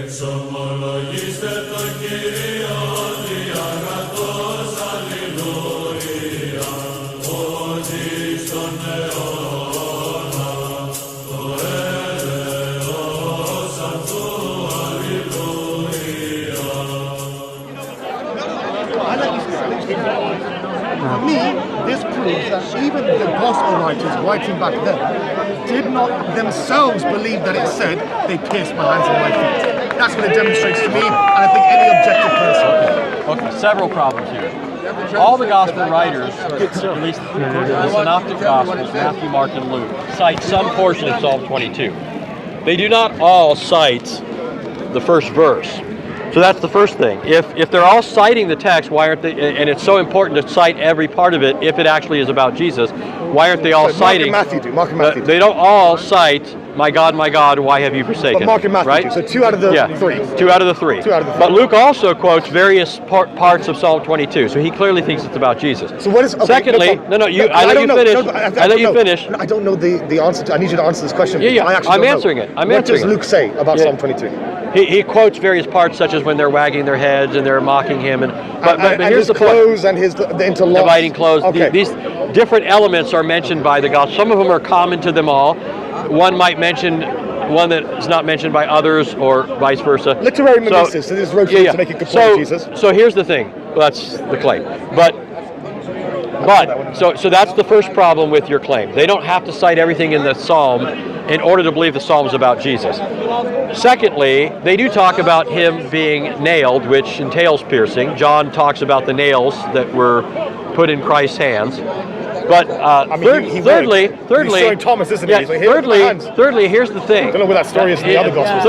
Εξομολογήστε το Κύριο διαγραφός, αλληλούια, ότι στον αιώνα το έλεος αυτού, αλληλούια. For me, this proves that even the gospel writers writing back then did not themselves believe that it said they pierced my hands and my feet. That's what it demonstrates to me, and I think any objective person. Okay, several problems here. All the gospel writers, at least the synoptic gospels, Matthew, Mark, and Luke, cite some portion of Psalm 22. They do not all cite the first verse. So that's the first thing. If they're all citing the text, why aren't they? And it's so important to cite every part of it if it actually is about Jesus. Why aren't they all citing? Mark and Matthew do. Mark and Matthew do. They don't all cite, "My God, why have you forsaken?" But Mark and Matthew right? do. So two out of the three. Two out of the three. Two out of the three. But Luke also quotes various parts of Psalm 22, so he clearly thinks it's about Jesus. So what is? Okay, Secondly, I let you finish. I let you finish. I don't know the answer. I need you to answer this question. Yeah. I'm answering it. What does Luke say about Psalm 22? He quotes various parts, such as when they're wagging their heads and they're mocking him, but here's his the point. clothes and the interlocks. Dividing clothes. Okay. These different elements are mentioned by the gospel. Some of them are common to them all. One might mention one that is not mentioned by others, or vice versa. Literary mimesis. So this rotates to make a good point, Jesus. So here's the thing. Well, that's the claim. So that's the first problem with your claim. They don't have to cite everything in the psalm in order to believe the psalm is about Jesus. Secondly, they do talk about him being nailed, which entails piercing. John talks about the nails that were put in Christ's hands. But thirdly, Thomas, isn't he? thirdly, here's the thing. I don't know where that story is in the other gospels.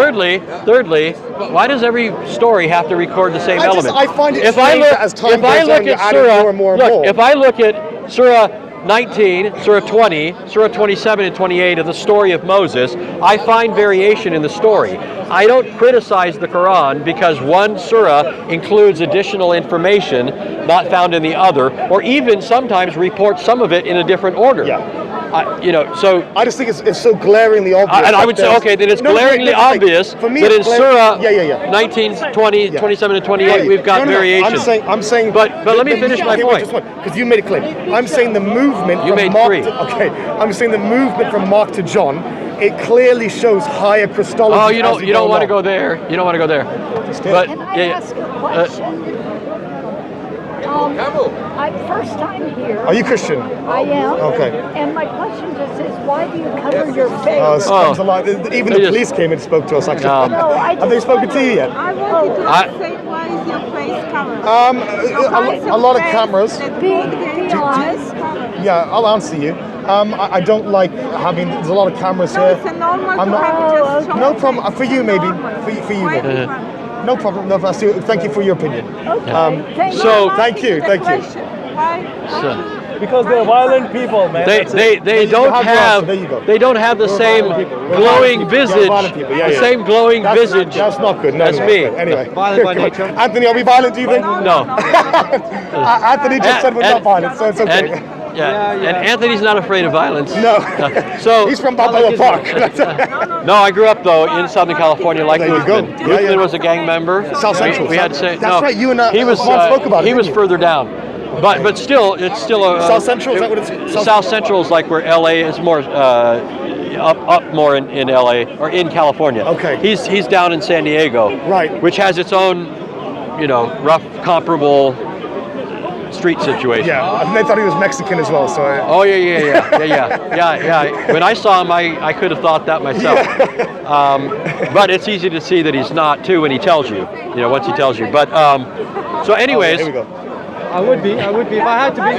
Thirdly, why does every story have to record the same element? I find it strange that as time goes on, you're adding more and more and more. If I look at Surah 19, Surah 20, Surah 27 and 28 of the story of Moses, I find variation in the story. I don't criticize the Quran because one surah includes additional information not found in the other, or even sometimes reports some of it in a different order. Yeah. So I just think it's so glaringly obvious. And I would say, okay, then it's glaringly obvious that in Surah 19, 20, 27, and 28, we've got variation. I'm saying. But let me finish my point. Because you made a claim. I'm saying the movement. You from made Mark three. I'm saying the movement from Mark to John. It clearly shows higher Christology. Oh, you don't want to go there. You don't want to go there. But can I ask a question? I'm first time here. Are you Christian? I am. Okay. And my question just is, why do you cover your face? Even the police came and spoke to us, actually. No, I Have they spoken to you yet? I wanted to say, why is your face covered? A lot of cameras. Big eyes. Yeah, I'll answer you. I don't like having. There's a lot of cameras No, here. it's a normal I'm to not- have just No short problem. face. For you, maybe. For you, Why maybe. is it fun? No problem. No, thank you for your opinion. Okay. So thank you. The question, Why? Because they're violent people, man. they don't have there you go. they don't have the same glowing visage, violent people. the same glowing visage. That's not good. No, That's no, me. Anyway, Violent by nature. Anthony, are we violent? Do you think? No. Anthony just said we're not violent, so it's okay. And Anthony's not afraid of violence. No. So He's from Balboa Park. no, I grew up though in Southern California, like There you Luthman. go. Luthman was a gang member. South Central. We had to say That's no. right. You and he was Juan spoke about it. he was didn't you? further down. But still, it's still a South Central. Is that what it's? South Central is like where LA is more up more in LA or in California. Okay. He's down in San Diego. Right. Which has its own, rough comparable street situation. Yeah, and they thought he was Mexican as well. So. Oh yeah. When I saw him, I could have thought that myself. But it's easy to see that he's not too when he tells you. Once he tells you. But so anyways. Here we go. I would be if I had to be.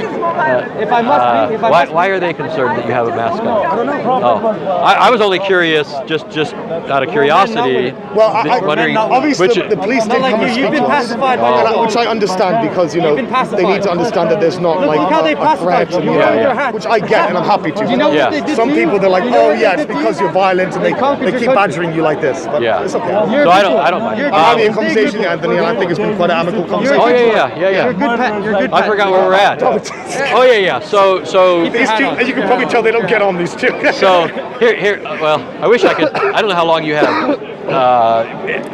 If I must be. If I must Why are they concerned that you have a mask on? I don't know. I was only curious, just out of curiosity. Well, wondering obviously which. the police did come and speak You've been to us, pacified by and the which I understand because You've been pacified. they need to understand that there's not like Look how they a pacified threat, you. and, You're wearing your hat. which I get and I'm happy to. You know Yeah. what they did Some to you? people they're like, You know oh what yeah, they it's did to because you? you're violent and They conquered they your keep country. badgering you like this. But Yeah. it's okay. You're So a I good don't boy. mind. You're a I'm good having a boy. conversation, Anthony, and I think it's been quite an amicable Oh conversation. yeah. You're a good You're good. I forgot where we're at. Oh yeah. So These two, as you can probably tell, they don't get on these two. so here. Well, I wish I could. I don't know how long you have.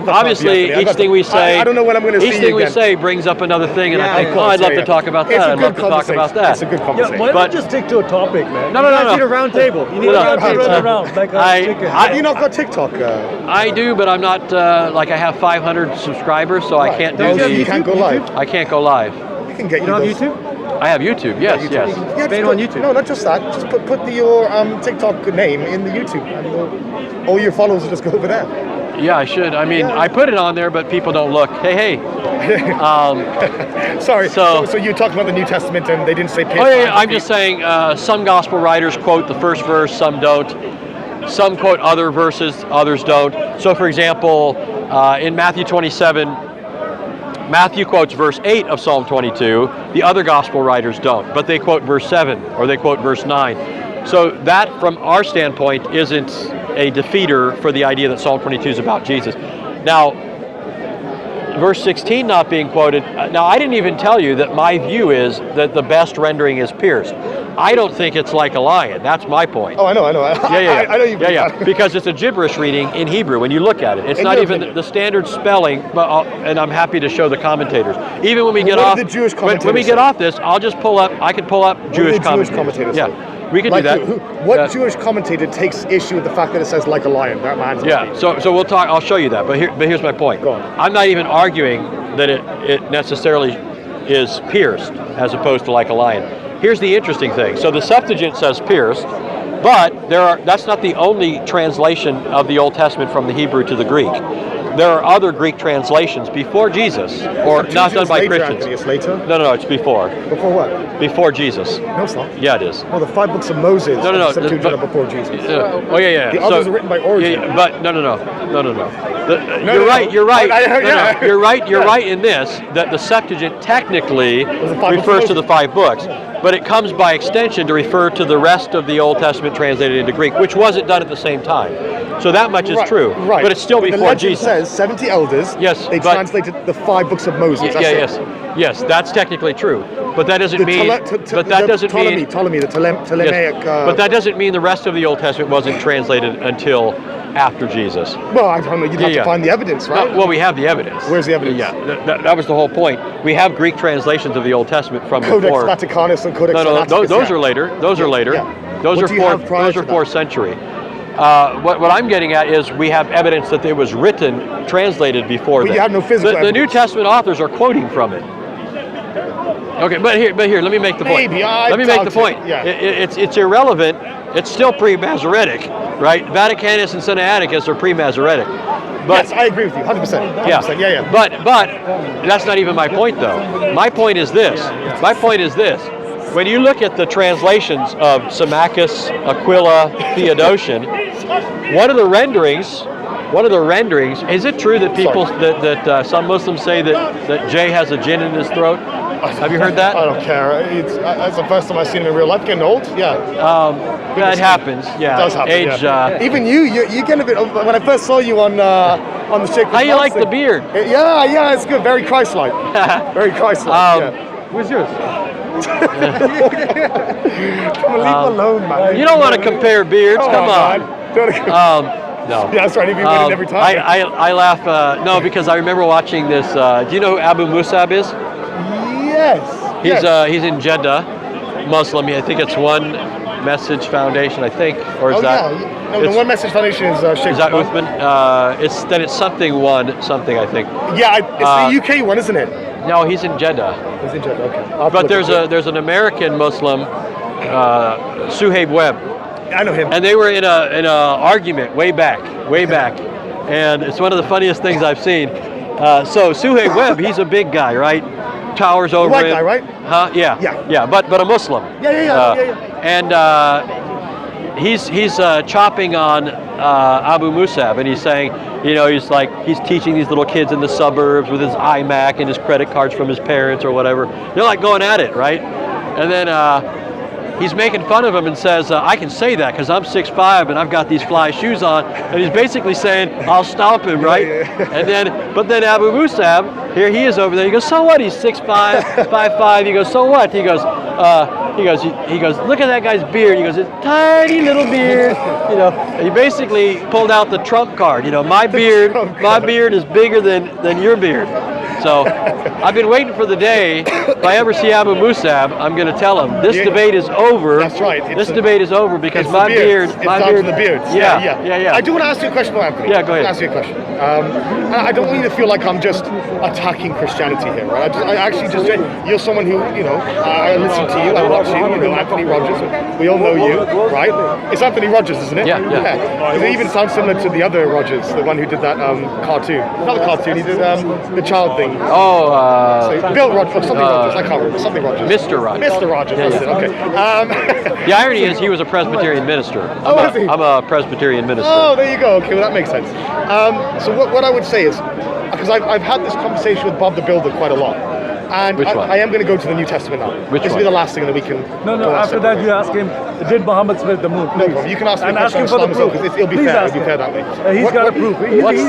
Obviously, each thing we say. I don't know when I'm going to see Each you thing we again. say brings up another thing, and Yeah, I think, of oh, course, I'd love yeah, to talk about It's that. a I'd good love to talk about conversation. that. It's a good Yeah, conversation. why don't But- you just stick to a topic, man? No. You need a round table. You need Well, a round You table. run around like a chicken. Have you not got TikTok? I do, but I'm not like I have 500 subscribers, so I can't do No, the. you can't go live. I can't go live. We can get You don't have those. YouTube? I have YouTube. Yes, YouTube. yes. Yeah, Staying just on put- YouTube. No, not just that. Just put your TikTok name in the YouTube, and all your followers will just go over there. Yeah, I should. I mean, I put it on there, but people don't look. Hey. Sorry. So- So you're talking about the New Testament, and they didn't say. Oh yeah, I'm just saying. Some gospel writers quote the first verse, some don't. Some quote other verses, others don't. So, for example, in Matthew 27, Matthew quotes verse 8 of Psalm 22. The other gospel writers don't, but they quote verse 7 or they quote verse 9. So that, from our standpoint, isn't a defeater for the idea that Psalm 22 is about Jesus. Now, verse 16 not being quoted. Now, I didn't even tell you that my view is that the best rendering is pierced. I don't think it's like a lion. That's my point. Oh, I know. Yeah. I know you. Because it's a gibberish reading in Hebrew when you look at it. It's In not your even opinion. the standard spelling, but and I'm happy to show the commentators. Even when we get what off do the Jewish when we commentators get say? off this, I'll just pull up. I can pull up do Jewish the Jewish commentators. commentators Yeah, say? we can Like do that. what Jewish commentator takes issue with the fact that it says like a lion? That man's Yeah, so we'll talk. I'll show you that. But here's my point. Go on. I'm not even arguing that it necessarily is pierced as opposed to like a lion. Here's the interesting thing. So the Septuagint says pierced, but that's not the only translation of the Old Testament from the Hebrew to the Greek. There are other Greek translations before Jesus, or not done by later, Christians. Anthony, it's later. No, it's before. Before what? Before Jesus. No, it's not. Yeah, it is. Well, the 5 books of Moses. No. and the Septuagint are before Jesus. Oh yeah. The others are written by Origen. Yeah, but no. You're no. right. You're right. I heard- yeah. You're right. You're right in this that the Septuagint technically the 5 books refers of to the 5 books, but it comes by extension to refer to the rest of the Old Testament translated into Greek, which wasn't done at the same time. So that much is true. Right. But it's still the before legend Jesus. says 70 elders. Yes, They but- translated the 5 books of Moses. That's it. Yes. That's technically true. But that doesn't mean. But that doesn't mean. Ptolemy, the Ptolemaic. Yes, but that doesn't mean the rest of the Old Testament wasn't translated until after Jesus. Well, I don't know. You'd have Yeah. to find the evidence, right? Well, we have the evidence. Where's the evidence? Yeah, that was the whole point. We have Greek translations of the Old Testament from Codex before. Vaticanus and Codex No, Sinaiticus, those yeah. are later. Those are later. Yeah. Those What are do you have prior Those to are that? 4th century. What I'm getting at is we have evidence that it was written, translated before But that. you have no physical The New evidence. Testament authors are quoting from it. Okay, but here, let me make the point. Maybe, I let me make the doubt point. it, yeah. It's irrelevant. It's still pre-Masoretic, right? Vaticanus and Sinaiticus are pre-Masoretic. But Yes, I agree with you, 100%. 100%. Yeah. But that's not even my point, though. My point is this. When you look at the translations of Symmachus, Aquila, Theodotion, one of the renderings. Is it true that people that some Muslims say that Jay has a djinn in his throat? Have you heard that? I don't care. That's the first time I've seen him in real life. Getting old, yeah. Yeah, it happens. Yeah, It does happen. age. Yeah. Even you get a bit. When I first saw you on the Shake. How you like the beard? Yeah, it's good. Very Christ-like. Very Christ-like. Yeah. Where's yours? Come on, leave him alone, man. You don't want to compare beards. Come on. Man. No. Yeah, that's right. If you win it every time. I laugh. No, because I remember watching this. Do you know who Abu Musab is? Yes. He's in Jeddah, Muslim. I think it's One Message Foundation. I think, or is that? Yeah. No, the One Message Foundation is Sheikh. Is that Uthman? It's something I think. Yeah, it's the UK one, isn't it? No, he's in Jeddah. It's in Jeddah. Okay. I'll have to But look there's an American Muslim, Suhaib Webb. I know him. And they were in a argument way back, and it's one of the funniest things I've seen. So Suhaib Webb, he's a big guy, right? Towers over White him. guy, right? Huh? Yeah. But a Muslim. Yeah. And he's chopping on Abu Musab, and he's saying, he's teaching these little kids in the suburbs with his iMac and his credit cards from his parents or whatever. They're like going at it, right? And then he's making fun of him and says, I can say that because I'm 6'5" and I've got these fly shoes on. And he's basically saying, I'll stomp him, right? But then Abu Musab, here he is over there. He goes, so what? He's 6'5", 5'5". He goes, so what? He goes, look at that guy's beard. He goes, it's tiny little beard. And he basically pulled out the trump card. My beard is bigger than your beard. So I've been waiting for the day. If I ever see Abu Musab, I'm going to tell him this debate is over. That's right. This debate is over because my beard. It's down to the beards. Yeah. I do want to ask you a question, though, Anthony. Yeah, go ahead. I want to ask you a question. I don't want you to feel like I'm just attacking Christianity here, right? I actually just, you're someone who, I listen to you, I watch you, Anthony Rogers. We all know you, right? It's Anthony Rogers, isn't it? Yeah. Because it even sounds similar to the other Rogers, the one who did that cartoon. Not the cartoon, he did the child thing. Bill Rogers, something Rogers, I can't remember, something Rogers. Mr. Rogers. Mr. Rogers, that's it, okay. The irony is he was a Presbyterian minister. I'm a Presbyterian minister. Oh, there you go. Okay, well that makes sense. So what I would say is, because I've had this conversation with Bob the Builder quite a lot, and I am going to go to the New Testament now. This will be the last thing that we can. No. After that, you ask him, did Muhammad split the moon? Please. No problem. You can ask me and ask him for the proof. It'll be fair. It'll be fair that way. He's got a proof.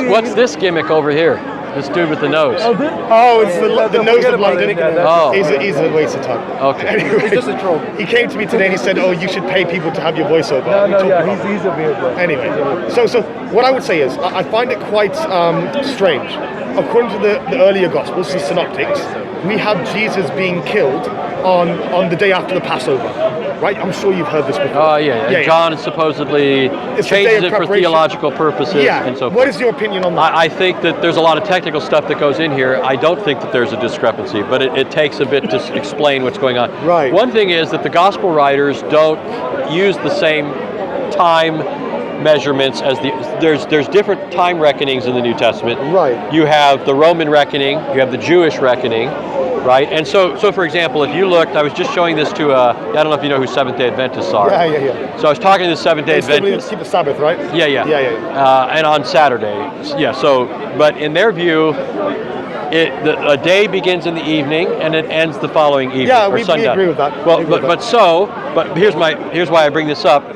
What's this gimmick over here? This dude with the nose. Oh, it's the nose of London. Oh. He's a waste of time. Okay. Anyway, He's just a troll. He came to me today and he said, "Oh, you should pay people to have your voiceover." He's a weird one. Anyway, so what I would say is, I find it quite strange. According to the earlier Gospels, the Synoptics, we have Jesus being killed on the day after the Passover, right? I'm sure you've heard this before. Oh, yeah. John supposedly changes it for theological purposes and so forth. What is your opinion on that? I think that there's a lot of technical stuff that goes in here. I don't think that there's a discrepancy, but it takes a bit to explain what's going on. Right. One thing is that the gospel writers don't use the same time measurements as there's different time reckonings in the New Testament. Right. You have the Roman reckoning, you have the Jewish reckoning, right? And so for example, if you looked, I was just showing this to I don't know if you know who Seventh-day Adventists are. Yeah. So I was talking to the Seventh-day Adventists. Keep the Sabbath, right? Yeah. And on Saturday. Yeah. So, but in their view, a day begins in the evening and it ends the following evening. Yeah, or we sundown. agree with that. Well, but here's why I bring this up.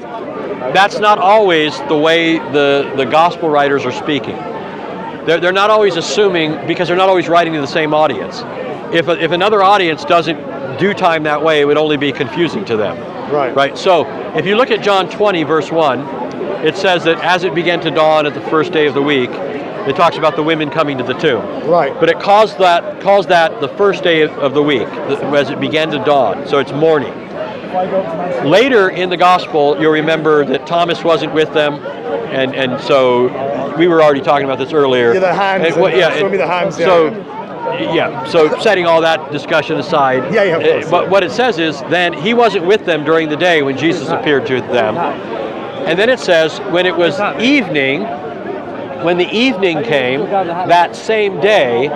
That's not always the way the gospel writers are speaking. They're not always assuming, because they're not always writing to the same audience. If another audience doesn't do time that way, it would only be confusing to them. Right. So if you look at John 20, verse 1, it says that as it began to dawn at the first day of the week, it talks about the women coming to the tomb. Right. But it calls that the first day of the week, as it began to dawn. So it's morning. Later in the gospel, you'll remember that Thomas wasn't with them, and so we were already talking about this earlier. Yeah, the hands. Show me the hands. So setting all that discussion aside, of course. But what it says is, then he wasn't with them during the day when Jesus appeared to them. And then it says, when it was evening, when the evening came, that same day,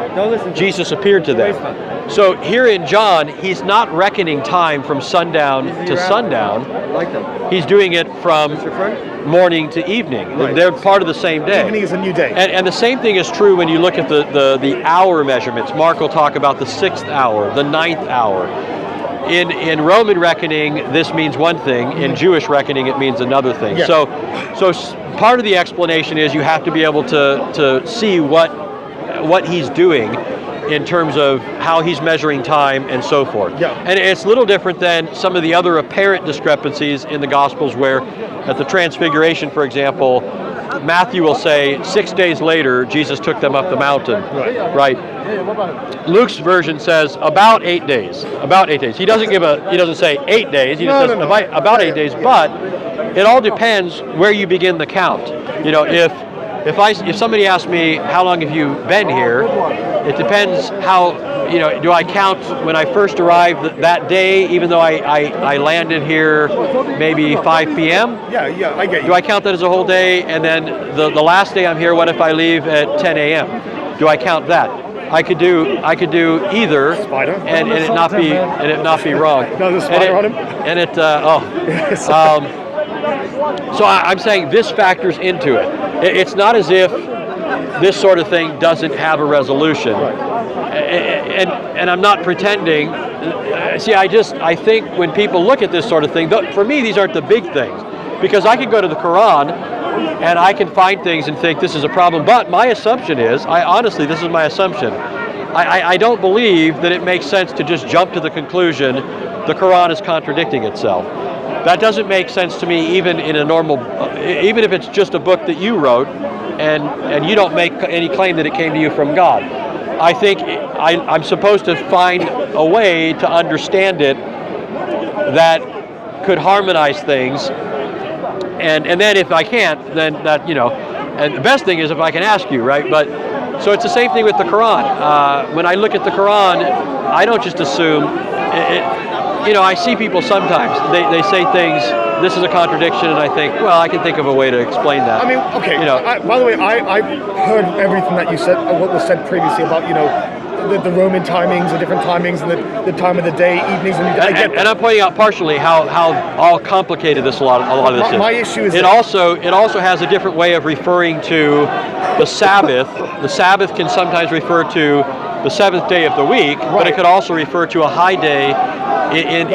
Jesus appeared to them. So here in John, he's not reckoning time from sundown to sundown. He's doing it from morning to evening. Right. They're part of the same day. Evening is a new day. And the same thing is true when you look at the hour measurements. Mark will talk about the 6th hour, the 9th hour. In Roman reckoning, this means one thing. In Jewish reckoning, it means another thing. Yeah. So part of the explanation is you have to be able to see what he's doing in terms of how he's measuring time and so forth. Yeah. And it's a little different than some of the other apparent discrepancies in the Gospels where at the Transfiguration, for example, Matthew will say 6 days later, Jesus took them up the mountain. Right. Luke's version says about 8 days. About 8 days. He doesn't say 8 days. He just says about 8 days. But it all depends where you begin the count. If somebody asks me how long have you been here, it depends how. Do I count when I first arrived that day, even though I landed here maybe 5 p.m.? Yeah, I get you. Do I count that as a whole day? And then the last day I'm here, what if I leave at 10 a.m.? Do I count that? I could do either, Spider. and it not be wrong. No, there's a spider on him. And it so I'm saying this factors into it. It's not as if this sort of thing doesn't have a resolution. And I'm not pretending. See, I think when people look at this sort of thing, for me, these aren't the big things, because I can go to the Quran and I can find things and think this is a problem. But my assumption is, honestly, this is my assumption. I don't believe that it makes sense to just jump to the conclusion the Quran is contradicting itself. That doesn't make sense to me, even in a normal, even if it's just a book that you wrote, and you don't make any claim that it came to you from God. I think I'm supposed to find a way to understand it that could harmonize things, and then if I can't, then that, and the best thing is if I can ask you, right? But so it's the same thing with the Quran. When I look at the Quran, I don't just assume I see people sometimes, they say things, this is a contradiction, and I think, well, I can think of a way to explain that. I mean, okay, by the way, I heard everything that you said, what was said previously about, the Roman timings, the different timings, and the time of the day, evenings, and I'm pointing out partially how all complicated a lot of this is. My issue is it also has a different way of referring to the Sabbath. The Sabbath can sometimes refer to the seventh day of the week, but it could also refer to a high day in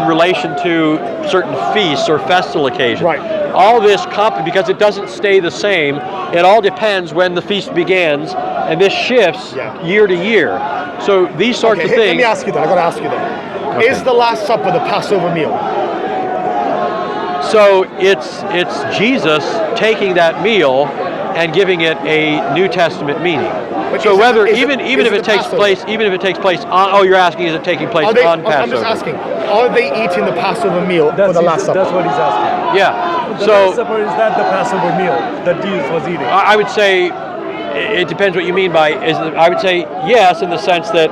relation to certain feasts or festal occasions. Right. All this because it doesn't stay the same. It all depends when the feast begins, and this shifts year to year. So these sorts of things. Let me ask you that. I got to ask you that. Okay. Is the Last Supper the Passover meal? So it's Jesus taking that meal and giving it a New Testament meaning. So whether even if it takes place on, you're asking, is it taking place on Passover? I'm just asking, are they eating the Passover meal for the Last Supper? That's what he's asking. Yeah. The Last Supper, is that the Passover meal that Jesus was eating? I would say it depends what you mean by. I would say yes, in the sense that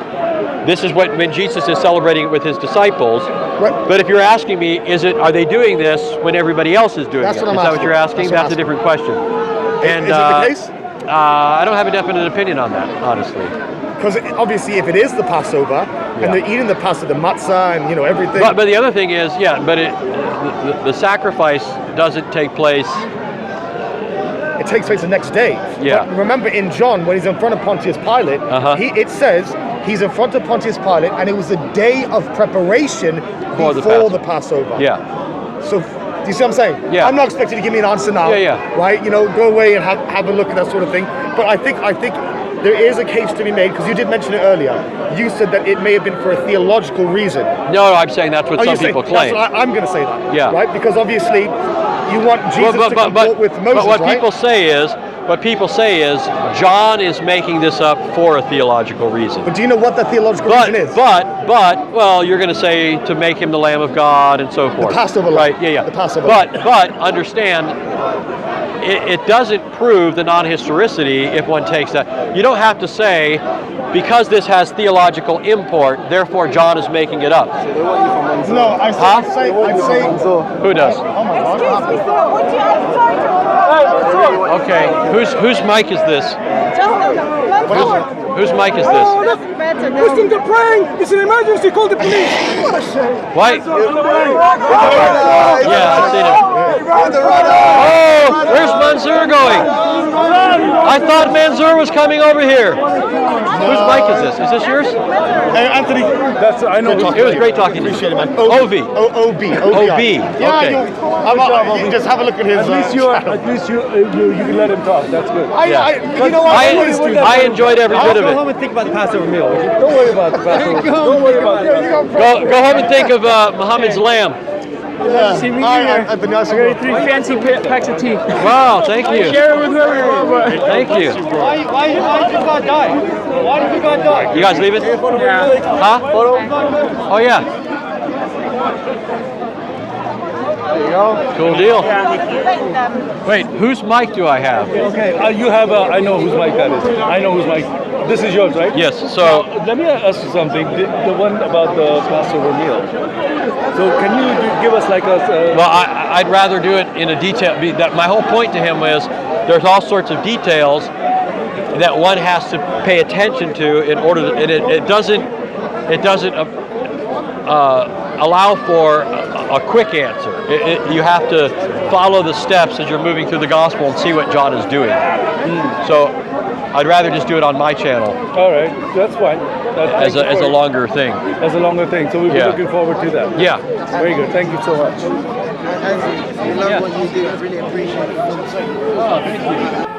this is when Jesus is celebrating it with his disciples. Right. But if you're asking me, are they doing this when everybody else is doing it? Is that what you're asking? That's a different question. And is it the case? I don't have a definite opinion on that, honestly. Because obviously, if it is the Passover, and they're eating the Passover, the matzah, and everything. But the other thing is, the sacrifice doesn't take place. It takes place the next day. Yeah. But remember, in John, when he's in front of Pontius Pilate, it says he's in front of Pontius Pilate, and it was a day of preparation before the Passover. Yeah. So. Do you see what I'm saying? Yeah. I'm not expecting you to give me an answer now. Right? Go away and have a look at that sort of thing. But I think there is a case to be made, because you did mention it earlier. You said that it may have been for a theological reason. No, I'm saying that's what some people claim. I'm going to say that. Yeah. Right? Because obviously you want Jesus to comport with Moses, but what right? people say is John is making this up for a theological reason. But do you know what the theological reason is? Well, you're going to say to make him the Lamb of God and so forth. The Passover Lamb. Right, yeah. The Passover But understand, it doesn't prove the non-historicity if one takes that. You don't have to say, because this has theological import, therefore John is making it up. No, I'd say. Who does? Oh my God. Excuse me, sir. Would you, I'm sorry to interrupt. Okay, whose mic is this? Whose mic is this? Listen to praying! It's an emergency! Call the police! Why? Yeah, I've seen him. Oh, where's Mansour going? I thought Mansour was coming over here. Whose mic is this? Is this yours? Hey, Anthony. I know. It was great talking to you. Appreciate it, man. OB. OB. Yeah, okay. You just have a look at his. At least you can let him talk. That's good. You know what? I enjoyed every bit of Go it. home and think about the Passover meal. Don't worry about the Passover. Don't worry about it. Go home and think of Muhammad's lamb. See me I've been nice. 3 fancy packs of tea. Wow, thank you. Share it with whoever. Thank you. Why did God die? Why did God die? You guys leaving? Yeah. Huh? Oh yeah. There you go. Cool deal. Wait, whose mic do I have? Okay, you have I know whose mic that is. I know whose mic. This is yours, right? Yes, so... Now, let me ask you something. The one about the Passover meal. So can you give us like a... Well, I'd rather do it in a detail. My whole point to him was there's all sorts of details that one has to pay attention to in order to... And it doesn't allow for a quick answer. You have to follow the steps as you're moving through the gospel and see what John is doing. So I'd rather just do it on my channel All right, that's fine. as a longer thing. As a longer thing. So we'll be looking forward to that. Yeah. Very good. Thank you so much. We love what you do. I really appreciate it. Oh, thank you.